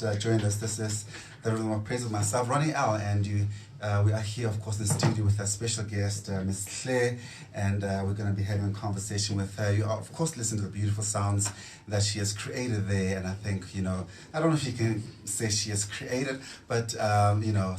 Joined us. This is the Rhythm of Praise with myself, Ronnie L, and you. We are here, of course, in the studio with a special guest, Miss Claire, and we're going to be having a conversation with her. You are, of course, listen to the beautiful sounds that she has created there, and I think, I don't know if you can say she has created, but,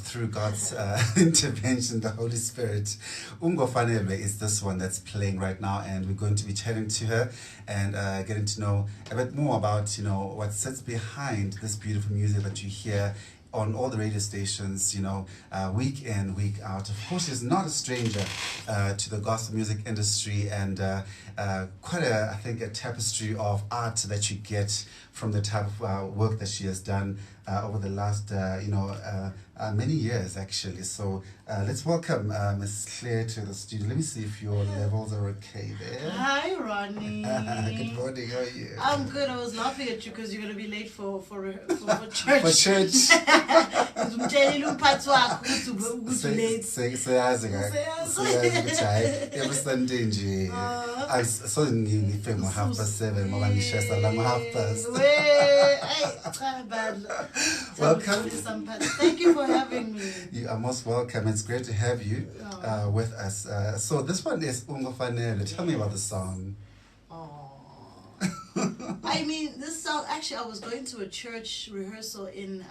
through God's intervention, the Holy Spirit, Ungo Fanelwe is this one that's playing right now, and we're going to be chatting to her and getting to know a bit more about, what sits behind this beautiful music that you hear on all the radio stations, week in, week out. Of course, she's not a stranger to the gospel music industry, and quite I think, a tapestry of art that you get from the type of work that she has done over the last, many years, actually. So let's welcome Miss Claire to the studio. Let me see if your levels are okay there. Hi, Ronnie. Good morning. How are you? I'm good. I was laughing at you because you're going to be late for church. For church. Every Sunday nje I saw ngifema 7:30 ngoba ngishesa la 7:30. Welcome. Thank you for having me. You are most welcome. It's great to have you with us. So this one is Ungofanele. Tell me about the song. I mean, this song, actually, I was going to a church rehearsal in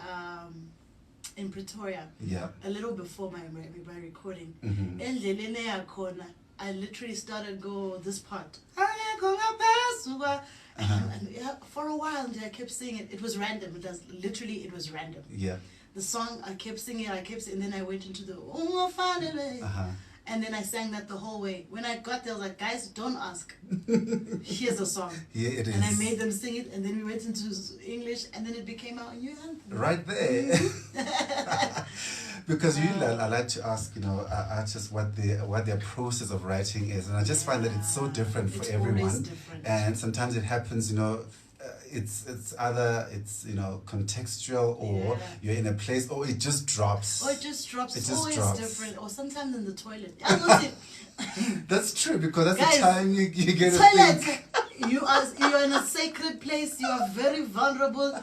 Pretoria. Yeah. A little before my recording. Mm-hmm. I literally started go this part. And for a while I kept singing it. It was random. It was random. Yeah. The song, I kept singing it, and then I went into the and then I sang that the whole way. When I got there, I was like, guys, don't ask. Here's a song. Yeah, it is. And I made them sing it, and then we went into English, and then it became our new anthem. Right there. Because I like to ask, artists what their process of writing is, and I just find that it's so different for everyone. Different. And sometimes it happens, it's either contextual, or you're in a place, or it just drops. Or it just drops. It It's just always drops. different. Or sometimes in the toilet. That's true, because that's Guys, the time you get toilet. to think. You're in a sacred place. You are very vulnerable.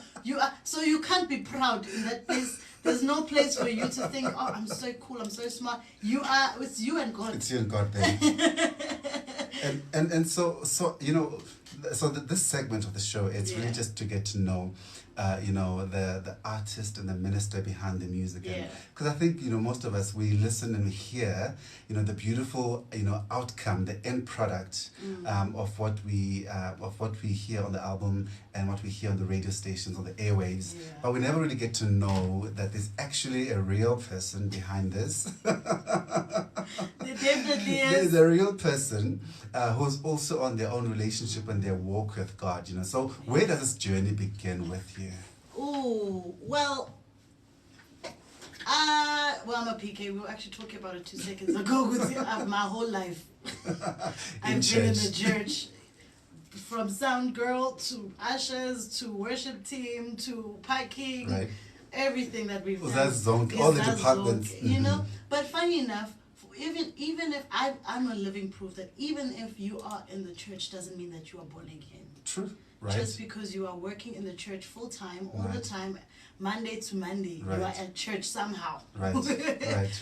So you can't be proud in that place. There's no place for you to think, oh, I'm so cool, I'm so smart. It's you and God. It's you and God there. and so this segment of the show, it's really just to get to know the artist and the minister behind the music. Because I think most of us, we listen and we hear the beautiful outcome, the end product of what we hear on the album and what we hear on the radio stations, on the airwaves, but we never really get to know that there's actually a real person behind this. There definitely is. There's a real person who's also on their own relationship and their walk with God. So where does this journey begin with you? Oh, well, I'm a PK. We were actually talking about it 2 seconds ago. With my whole life, I've been in the church, from sound girl to ushers to worship team to parking, Right. everything that we've done. That's all the departments. But funny enough, even if I'm a living proof that even if you are in the church doesn't mean that you are born again. True. Right. Just because you are working in the church full time, all the time, Monday to Monday, you are at church somehow. Right.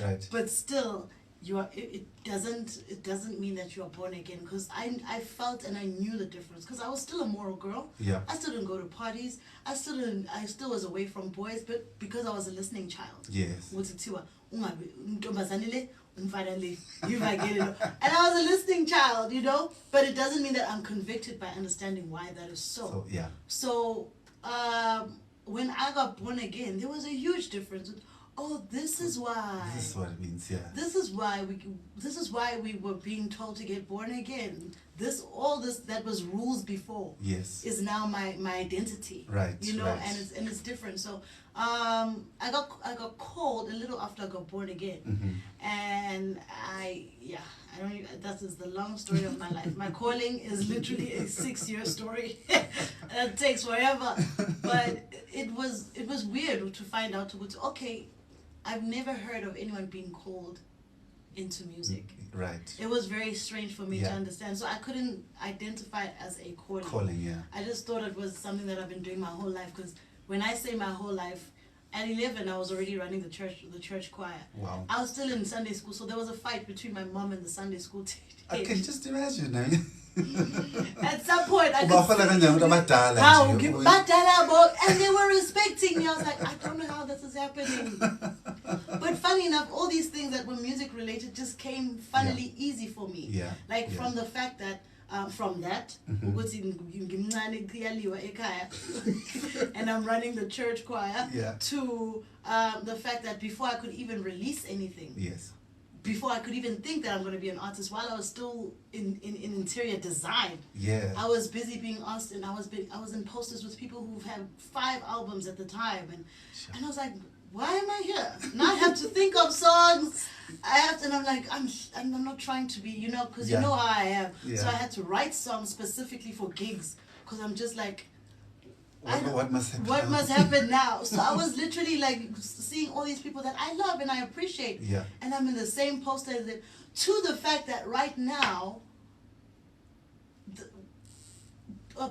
Right. But still, you are. It doesn't mean that you are born again. Because I felt and I knew the difference. Because I was still a moral girl. Yeah. I still didn't go to parties. I still was away from boys. But because I was a listening child. Yes. And I was a listening child, but it doesn't mean that I'm convicted by understanding why that is so. So when I got born again, there was a huge difference. Oh, this is why. This is what it means, yeah. This is why we were being told to get born again. All this that was rules before. Yes. Is now my identity. Right. Right. and it's different. So I got called a little after I got born again, and that is the long story of my life. My calling is literally a 6-year story. That takes forever, but it was weird to find out. Okay, I've never heard of anyone being called into music. Right. It was very strange for me to understand. So I couldn't identify it as a calling. Calling, yeah. I just thought it was something that I've been doing my whole life because when I say my whole life, at 11 I was already running the church choir. Wow. I was still in Sunday school, so there was a fight between my mom and the Sunday school teacher. I can just imagine. At some point, I could And they were respecting me. I was like, I don't know how this is happening. But funny enough, all these things that were music related just came funnily easy for me. Yeah. Like from the fact that from that, and I'm running the church choir, to the fact that before I could even release anything, before I could even think that I'm going to be an artist, while I was still in interior design, I was busy being asked, and I was in posters with people who've had 5 albums at the time, and I was like, why am I here? Now I have to think of songs. And I'm like, I'm not trying to be, because you know how I am. So I had to write songs specifically for gigs, because I'm just like, what must happen? What must happen now? So I was literally like seeing all these people that I love and I appreciate, and I'm in the same poster as them. To the fact that right now,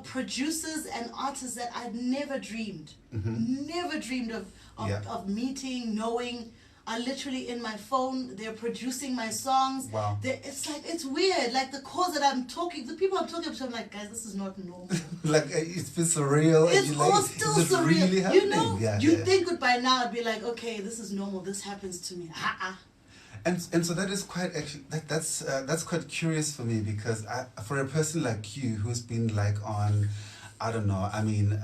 producers and artists that I'd never dreamed of meeting, knowing, are literally in my phone. They're producing my songs. Wow. It's like, it's weird. Like the calls that I'm talking, the people I'm talking to, I'm like, guys, this is not normal. Like it feels surreal. It's and all like, still is surreal. Really happening? You'd think by now I'd be like, okay, this is normal. This happens to me. And so that is quite actually that's quite curious for me, because for a person like you who's been like on, I don't know, I mean,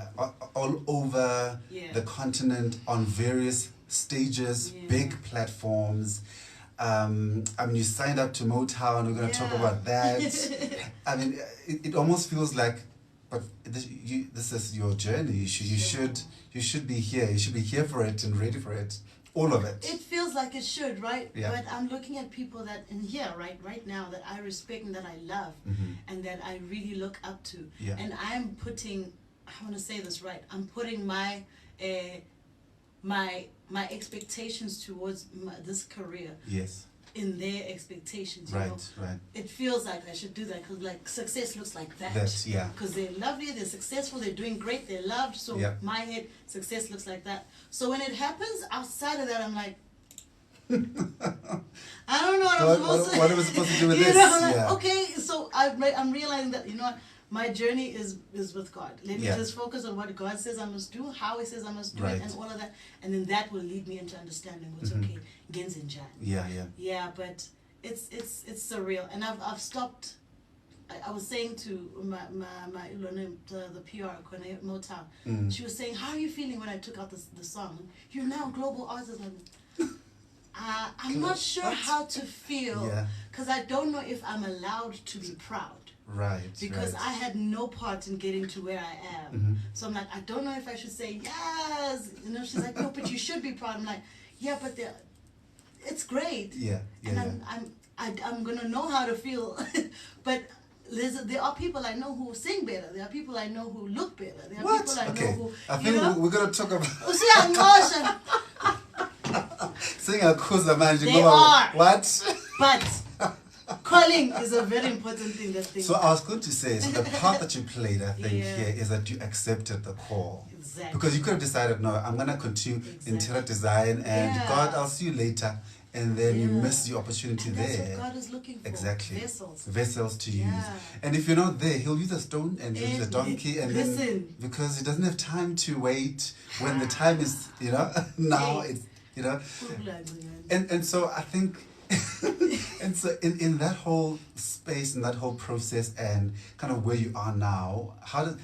all over the continent on various stages, big platforms. I mean, you signed up to Motown. We're going to talk about that. I mean, it almost feels like, but this is your journey. You should be here. You should be here for it and ready for it. All of it. It feels like it should, right? Yeah. But I'm looking at people that in here, right now, that I respect and that I love, and that I really look up to. Yeah. And I'm putting, I want to say this right, I'm putting my expectations towards this career in their expectations. Right. It feels like I should do that, because like success looks like that. Because they're lovely, they're successful, they're doing great, they're loved. So my head, success looks like that. So when it happens outside of that, I'm like, I don't know what am I supposed to do with this? Okay, so I'm realizing that, my journey is with God. Let me just focus on what God says I must do, how He says I must do it, and all of that, and then that will lead me into understanding what's okay. Yeah, but it's surreal, and I've stopped. I was saying to the PR Motown, she was saying, how are you feeling when I took out the song? You're now a global artist. I'm not sure how to feel, because I don't know if I'm allowed to be proud. Right. Because I had no part in getting to where I am. So I'm like, I don't know if I should say yes. She's like, no, but you should be proud. I'm like, yeah, but it's great. And I'm gonna know how to feel. But there are people I know who sing better. There are people I know who look better. There are people I know who. I think we're gonna talk about. Sing a kuza manje. They are. What? But calling is a very important thing. So I was going to say, so the part that you played, I think, here is that you accepted the call. Exactly. Because you could have decided, no, I'm going to continue interior design, and God, I'll see you later. And then you miss the opportunity and there. That's what God is looking for. Exactly. Vessels to use. And if you're not there, He'll use a stone and He'll use a donkey. And then, because He doesn't have time to wait when the time is, now it's, And so I think, and so in that whole space, in that whole process, and kind of where you are now, how does,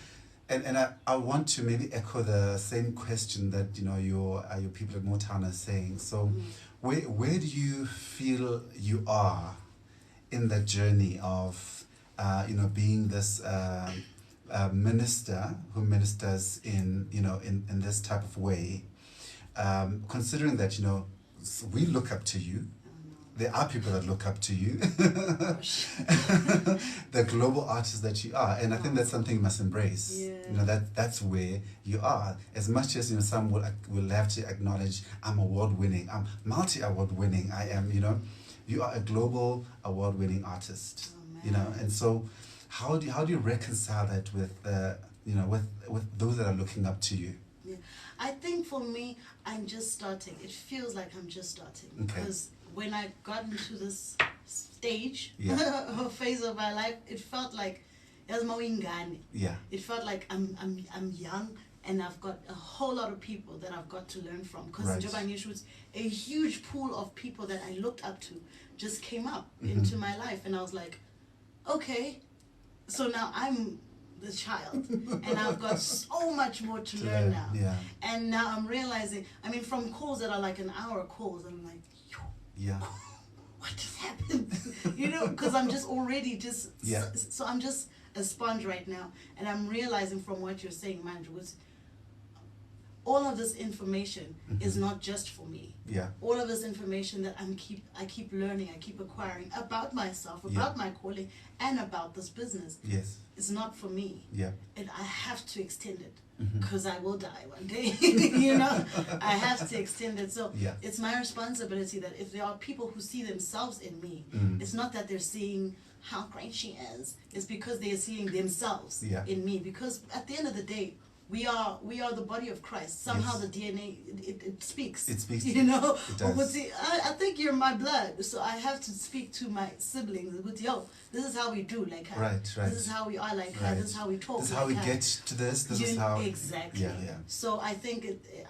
and I want to maybe echo the same question that your people at Motown are saying. So, where do you feel you are in the journey of being this minister who ministers in this type of way, considering that we look up to you. There are people that look up to you, the global artist that you are, and I think that's something you must embrace. That's where you are. As much as some will have to acknowledge, I'm award-winning, I'm multi-award-winning. I am, you are a global award-winning artist. And so, how do you reconcile that with with those that are looking up to you? I think for me, I'm just starting. It feels like I'm just starting. Okay. Because when I got into this stage, Yeah. or phase of my life, it felt like Yeah. it felt like I'm young, and I've got a whole lot of people that I've got to learn from. Because Right. a huge pool of people that I looked up to just came up Mm-hmm. into my life, and I was like, okay, so now I'm the child, and I've got so much more to learn now. Yeah. And now I'm realizing, I mean, from calls that are like an hour calls, I'm like, Yeah. what just happened? You know, because I'm just already just, Yeah. so I'm just a sponge right now, and I'm realizing from what you're saying, Manju, was all of this information is not just for me. Yeah. All of this information that I keep learning, I keep acquiring about myself, about my calling, and about this business. Yes. It's not for me. Yeah. And I have to extend it, because I will die one day. You know, I have to extend it. So Yeah. it's my responsibility that if there are people who see themselves in me, it's not that they're seeing how great she is. It's because they're seeing themselves in me. Because at the end of the day, we are the body of Christ. Somehow Yes. the DNA it speaks. It speaks. You know, It does. I think you're my blood, so I have to speak to my siblings. Yo, this is how we do, like her. Right. This is how we are, like her. This is how we talk. This is like how we her. get to this. This is how. Exactly. Yeah. So I think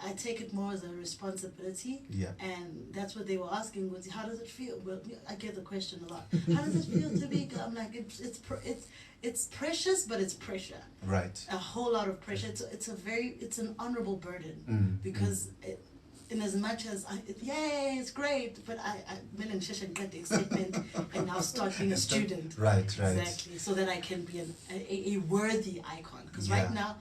I take it more as a responsibility. Yeah. And that's what they were asking was, how does it feel? Well, I get the question a lot. How does it feel to be? I'm like, it's precious, but it's pressure. Right. A whole lot of pressure. It's an honorable burden, because in as much as yay, it's great, but I Milan Sheshan get the excitement and now start being a student. Right. Exactly. So that I can be a worthy icon. Because right now,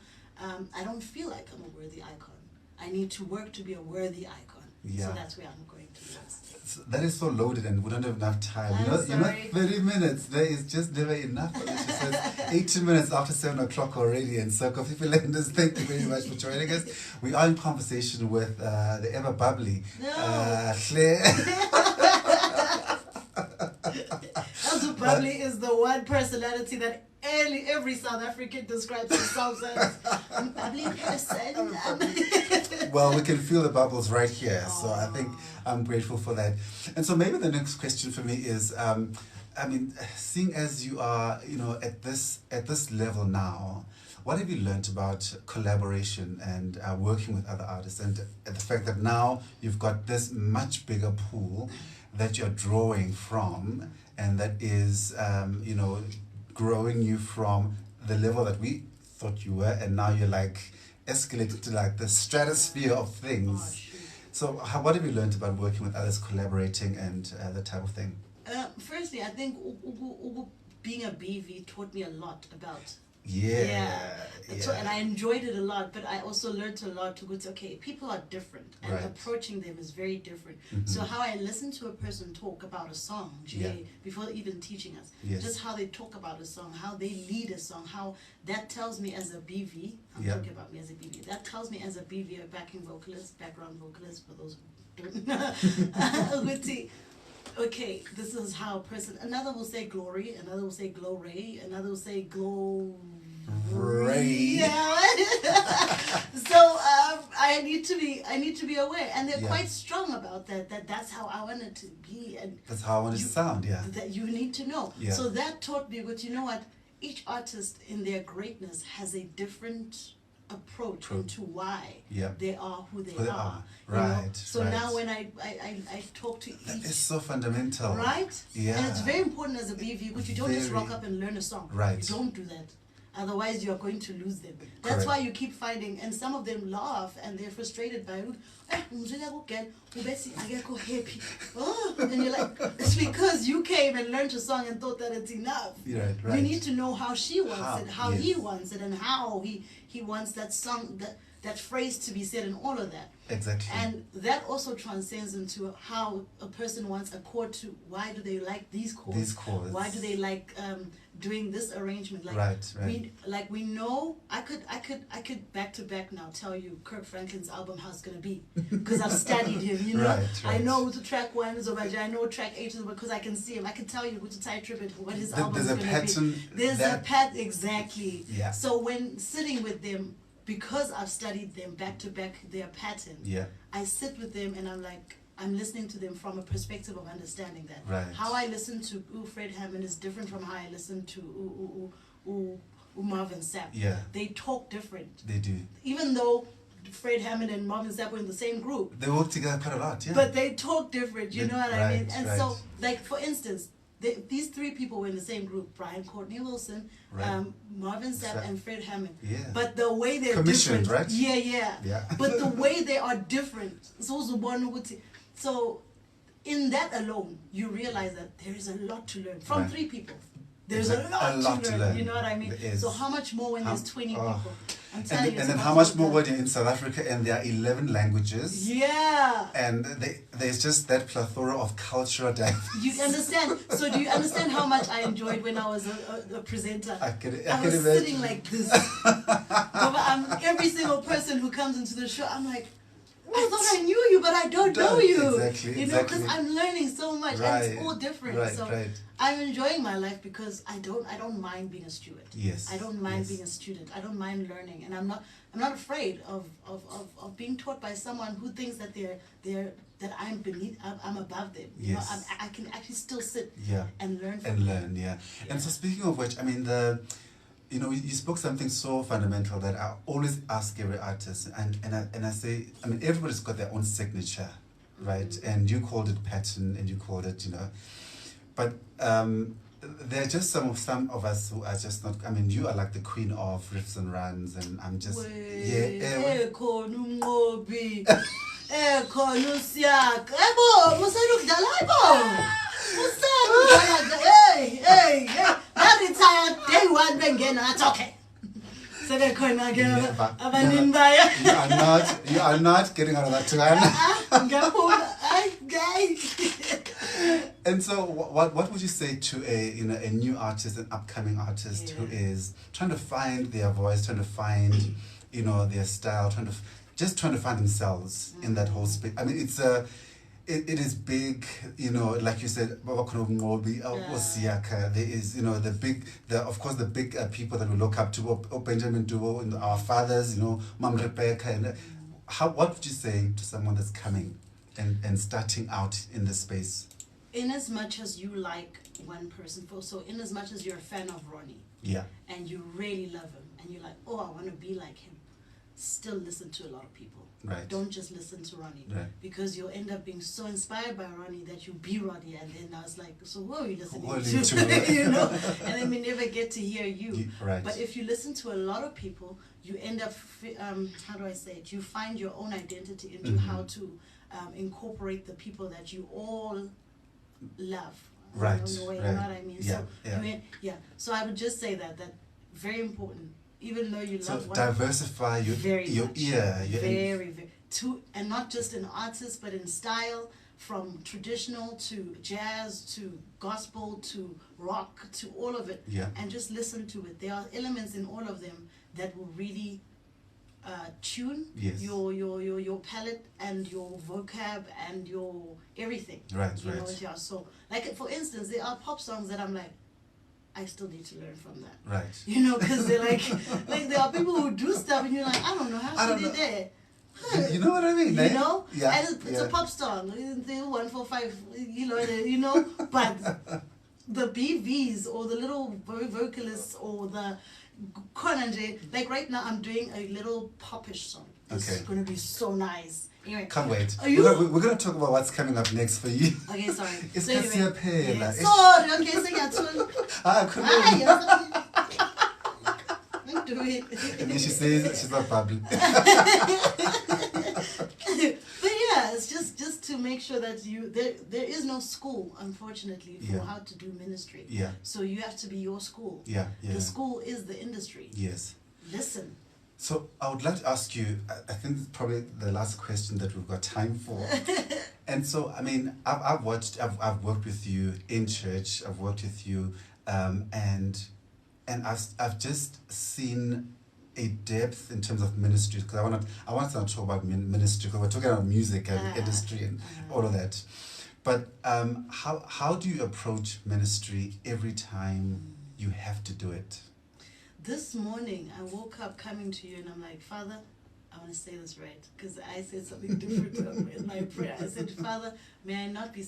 I don't feel like I'm a worthy icon. I need to work to be a worthy icon. Yeah. So that's where I'm going towards. That is so loaded, and we don't have enough time. I'm sorry. 30 minutes. There is just never enough. She says 18 minutes after 7 o'clock already. And so, Coffee Lenders, thank you very much for joining us. We are in conversation with the ever bubbly Claire. Also, bubbly is the one personality that every South African describes themselves as. I'm bubbly person. Well, we can feel the bubbles right here. So I think I'm grateful for that. And so maybe the next question for me is, I mean, seeing as you are, at this level now, what have you learned about collaboration and working with other artists, and the fact that now you've got this much bigger pool that you're drawing from, and that is, growing you from the level that we thought you were, and now you're like escalated to like the stratosphere of things. So what have you learned about working with others, collaborating, and that type of thing? Firstly, I think being a BV taught me a lot about. So, and I enjoyed it a lot, but I also learned a lot to go to, okay, people are different, and approaching them is very different. So how I listen to a person talk about a song, before even teaching us, just how they talk about a song, how they lead a song, how that tells me as a BV, I'm talking about me as a BV, that tells me as a BV, a backing vocalist, background vocalist, for those who don't okay, this is how a person, another will say glory, another will say glory, another will say glory. Yeah. So I need to be aware, and they're quite strong about that. That's how I want it to be, and that's how I want it to sound. Yeah. That you need to know. So that taught me. But you know what? Each artist in their greatness has a different approach into why they are who they are. Right. So now when I talk to that each, is so fundamental. Right? Yeah. And it's very important as a BV, but you don't just rock up and learn a song. Right. You don't do that. Otherwise, you are going to lose them. That's why you keep finding, and some of them laugh and they're frustrated by it. And you're like, it's because you came and learned a song and thought that it's enough. Right. You need to know how she wants it, how he wants it, and how he wants that song, that phrase to be said, and all of that. Exactly. And that also transcends into how a person wants a chord to. Why do they like these chords? These chords. Why do they like doing this arrangement? Like right. We know. I could back to back now tell you Kirk Franklin's album how it's gonna be, because I've studied him. You know, right. I know the track 1 is over. I know track 8 is over because I can see him. I can tell you which type tribute what his album is gonna be. There's a pattern exactly. Yeah. So when sitting with them, because I've studied them back to back, their pattern, I sit with them and I'm like, I'm listening to them from a perspective of understanding that. How I listen to Fred Hammond is different from how I listen to Marvin Sapp. They talk different. They do. Even though Fred Hammond and Marvin Sapp were in the same group. They work together quite a lot, But they talk different, you know what I mean? And so, like, for instance, these three people were in the same group: Brian Courtney Wilson, Marvin Sapp, and Fred Hammond. But the way they're different, right? But the way they are different. So, in that alone, you realize that there is a lot to learn from three people. There's a lot to learn. You know what I mean? So how much more when there's 20 people? I'm telling you. And then how much more when you're in South Africa and there are 11 languages? And there's just that plethora of cultural diversity. You understand? So do you understand how much I enjoyed when I was a presenter? I was sitting like this. Every single person who comes into the show, I'm like, I thought I knew you, but I don't know you. Exactly. You know, because I'm learning so much, and it's all different. I'm enjoying my life because I don't mind being a steward. I don't mind being a student. I don't mind learning, and I'm not afraid of being taught by someone who thinks that that I'm beneath, I'm above them. You know, I can actually still sit and learn from them. And so speaking of which, I mean you know, you spoke something so fundamental that I always ask every artist, and I say, I mean, everybody's got their own signature, right? And you called it pattern, and you called it, you know, but there are just some of us who are just not. I mean, you are like the queen of riffs and runs, and I'm just day one that's okay. So they're going again. You are not getting out of that one. And so, what would you say to a new artist, an upcoming artist who is trying to find their voice, trying to find their style, trying to find themselves in that whole space? I mean, it is big, like you said, there is, of course, the big people that we look up to, Benjamin Duo, and our fathers, Mom Rebecca. And what would you say to someone that's coming and starting out in this space? In as much as you like one person, so in as much as you're a fan of Ronnie, and you really love him, and you're like, oh, I want to be like him, still listen to a lot of people. Don't just listen to Ronnie, because you'll end up being so inspired by Ronnie that you be Ronnie, and then I was like, so who are you listening to? And then we never get to hear you. But if you listen to a lot of people, you end up, how do I say it? You find your own identity into how to incorporate the people that you all love. You know what I mean? So I would just say that very important. Even though you love one, diversify your ear, and not just in artists, but in style, from traditional to jazz to gospel to rock to all of it, and just listen to it. There are elements in all of them that will really tune your palette and your vocab and your everything. So, like, for instance, there are pop songs that I'm like, I still need to learn from that. Because they're like there are people who do stuff and you're like, I don't know how she did that. You know what I mean? And it's a pop song. The 145, but the BVs or the little vocalists or the Konanje, like right now I'm doing a little popish song. It's going to be so nice. Anyway, can't wait. We're going to talk about what's coming up next for you. Okay, sorry. It's Kasiapela. Sorry, okay, sing do it. And then she says she's not bubbly. But it's just to make sure that there is no school, unfortunately, for how to do ministry. So you have to be your school. The school is the industry. Listen. So I would like to ask you, I think it's probably the last question that we've got time for. And so, I mean, I've worked with you in church, I've worked with you, and I've just seen a depth in terms of ministry, because I want to talk about ministry, because we're talking about music and industry and all of that. But how do you approach ministry every time you have to do it? this morning I woke up coming to you and I'm like, Father, I want to say this right, because I said something different in my prayer. I said, Father, may I not be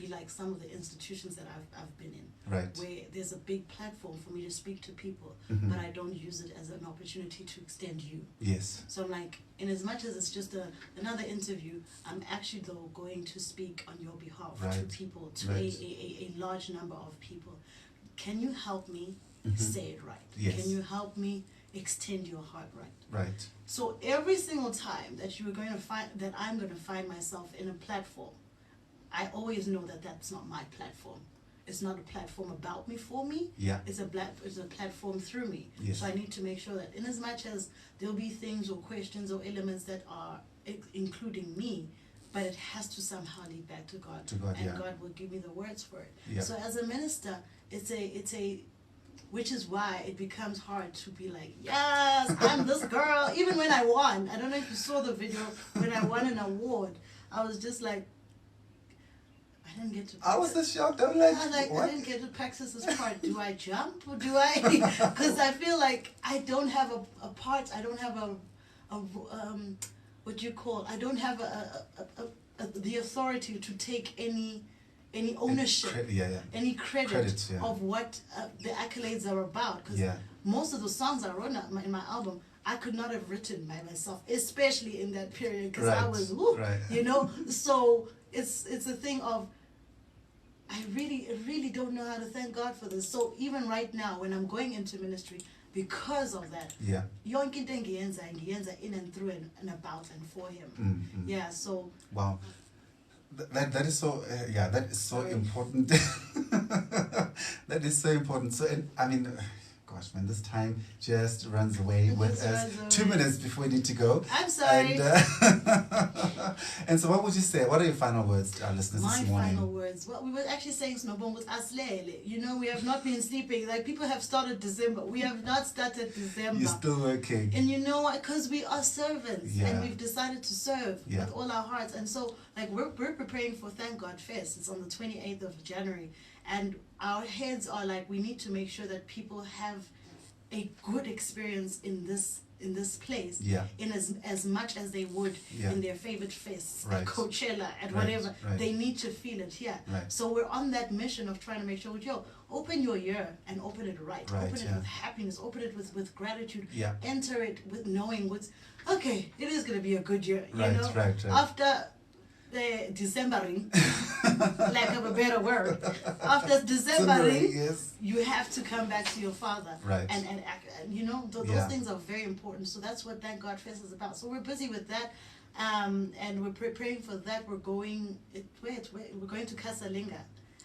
like some of the institutions that I've been in, right, where there's a big platform for me to speak to people, but I don't use it as an opportunity to extend you. Yes. So I'm like, in as much as it's just another interview, I'm actually though going to speak on your behalf to people, to a large number of people. Can you help me say it right? Yes. Can you help me extend your heart right? Right. So every single time that you are going to find that I'm going to find myself in a platform, I always know that that's not my platform. It's not a platform about me, for me. Yeah. It's a platform through me. Yes. So I need to make sure that in as much as there'll be things or questions or elements that are including me, but it has to somehow lead back to God. And God will give me the words for it. Yeah. So as a minister, it's a which is why it becomes hard to be like, yes, I'm this girl. Even when I won, I don't know if you saw the video, when I won an award, I was just like, I didn't get to practice. I was just shocked. I'm like, what? I didn't get to practice this part. Do I jump or do I? Because I feel like I don't have a part. I don't have what do you call? I don't have the authority to take any ownership, any credit of what the accolades are about. Because most of the songs I wrote in my album, I could not have written by myself, especially in that period, because I was, you know. So it's a thing of, I really don't know how to thank God for this. So even right now, when I'm going into ministry, because of that, yonke into engiyenza in and through and about and for Him. Yeah. So wow. That is so that is so important. That is so important. So I mean, gosh, man, this time just runs away with us. 2 minutes before we need to go. I'm sorry. And so what would you say? What are your final words to our listeners this morning? My final words. Well, we were actually saying Snowbone aslele. You know, we have not been sleeping. Like, people have started December. We have not started December. You're still working. And you know what? Because we are servants. And we've decided to serve with all our hearts. And so, like, we're preparing for Thank God Fest. It's on the 28th of January. And our heads are like, we need to make sure that people have a good experience in this place, in as much as they would in their favorite fests, at Coachella, at whatever. They need to feel it here. So we're on that mission of trying to make sure, open your year and open it right. Open it with happiness, open it with gratitude, enter it with knowing it is going to be a good year, you know? After the Decembering, lack of a better word, after Decembering, you have to come back to your Father. And you know, those things are very important. So that's what Thank God Fest is about. So we're busy with that. And we're preparing for that. We're going to Casalinga.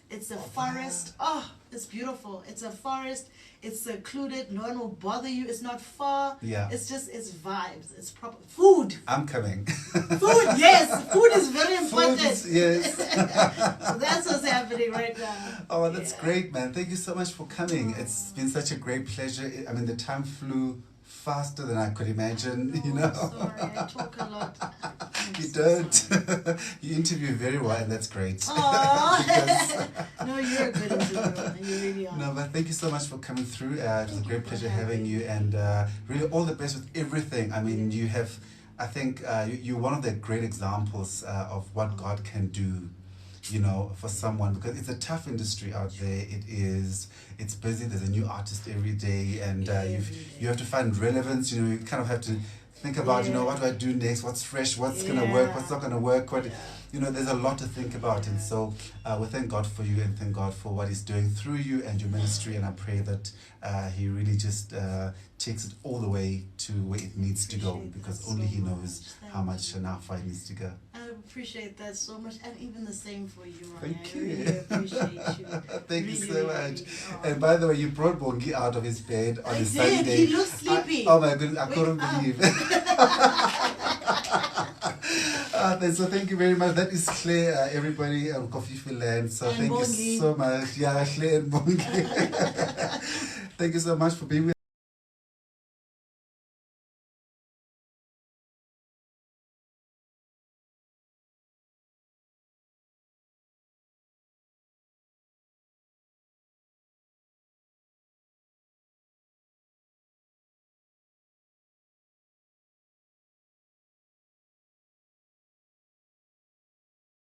It's a forest. Oh, it's beautiful. It's a forest. It's secluded. No one will bother you. It's not far. It's vibes. It's proper. Food. I'm coming. Food, yes. Food is very important. Yes. So that's what's happening right now. Oh, that's great, man. Thank you so much for coming. It's been such a great pleasure. I mean, the time flew faster than I could imagine, you know. Sorry, I talk a lot. You don't. You interview very well, and that's great. No, you're a good interviewer. You really are. No, but thank you so much for coming through. It was a great pleasure having you, and really all the best with everything. I mean, you have, I think, you're one of the great examples of what God can do, you know, for someone, because it's a tough industry out there. It's busy. There's a new artist every day, and you have to find relevance. You know, you kind of have to think about, you know, what do I do next? What's fresh? What's gonna work? What's not gonna work? You know, there's a lot to think about, and so we thank God for you, and thank God for what He's doing through you and your ministry. And I pray that He really just takes it all the way to where it needs to go, because only He knows how much and how far it needs to go. I appreciate that so much, and even the same for you, Ronnie. Thank you. I really appreciate you. Thank you so much. And by the way, you brought Bongi out of his bed on a Sunday. He looks sleepy. Oh my goodness, I couldn't believe. So thank you very much. That is Claire, everybody on Coffee Land. So and thank Bongi. you so much. Yeah, Claire and Bongi. Thank you so much for being with us.